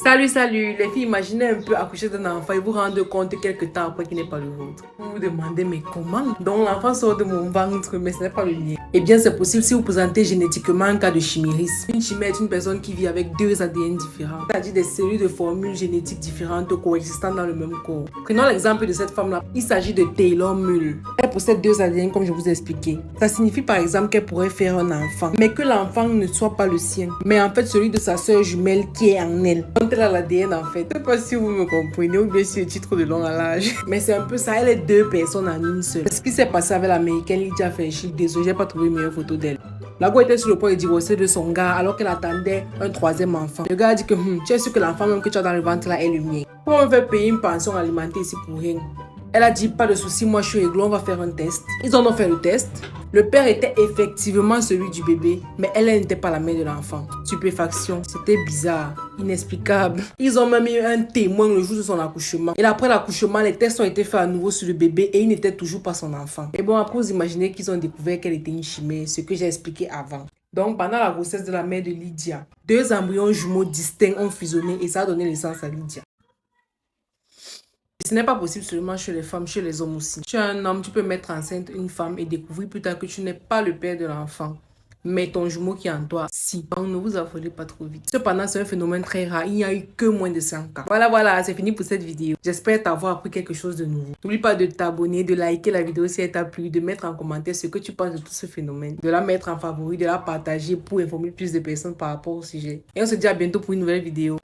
Salut, salut, les filles, imaginez un peu accoucher d'un enfant et vous rendre compte quelques temps après qu'il n'est pas le vôtre. Vous vous demandez, mais comment? Donc l'enfant sort de mon ventre, mais ce n'est pas le mien. Eh bien, c'est possible si vous présentez génétiquement un cas de chimérisme. Une chimère est une personne qui vit avec deux ADN différents, c'est-à-dire des cellules de formules génétiques différentes coexistant dans le même corps. Prenons l'exemple de cette femme-là. Il s'agit de Taylor Mull. Elle possède deux ADN comme je vous ai expliqué. Ça signifie par exemple qu'elle pourrait faire un enfant, mais que l'enfant ne soit pas le sien, mais en fait celui de sa sœur jumelle qui est en elle. Elle a l'ADN en fait. Je sais pas si vous me comprenez ou bien si je suis trop de long à l'âge. Mais c'est un peu ça, elle est deux personnes en une seule. Ce qui s'est passé avec l'américaine Lydia Fairchild, désolé, j'ai pas trouvé une meilleure photo d'elle. La go était sur le point de divorcer de son gars alors qu'elle attendait un troisième enfant. Le gars a dit que tu es sûr que l'enfant même que tu as dans le ventre là est le mien. Pourquoi on me fait payer une pension alimentaire ici pour rien? Elle a dit pas de souci, moi je suis réglo, on va faire un test. Ils en ont fait le test. Le père était effectivement celui du bébé, mais elle n'était pas la mère de l'enfant. Stupéfaction, c'était bizarre, inexplicable. Ils ont même eu un témoin le jour de son accouchement. Et après l'accouchement, les tests ont été faits à nouveau sur le bébé et il n'était toujours pas son enfant. Et bon, après vous imaginez qu'ils ont découvert qu'elle était une chimère, ce que j'ai expliqué avant. Donc pendant la grossesse de la mère de Lydia, deux embryons jumeaux distincts ont fusionné et ça a donné naissance à Lydia. Ce n'est pas possible seulement chez les femmes, chez les hommes aussi. Tu es un homme, tu peux mettre enceinte une femme et découvrir plus tard que tu n'es pas le père de l'enfant. Mais ton jumeau qui est en toi, si. Donc ne vous affolez pas trop vite. Cependant, c'est un phénomène très rare. Il n'y a eu que moins de 100 cas. Voilà, c'est fini pour cette vidéo. J'espère t'avoir appris quelque chose de nouveau. N'oublie pas de t'abonner, de liker la vidéo si elle t'a plu, de mettre en commentaire ce que tu penses de tout ce phénomène, de la mettre en favori, de la partager pour informer plus de personnes par rapport au sujet. Et on se dit à bientôt pour une nouvelle vidéo.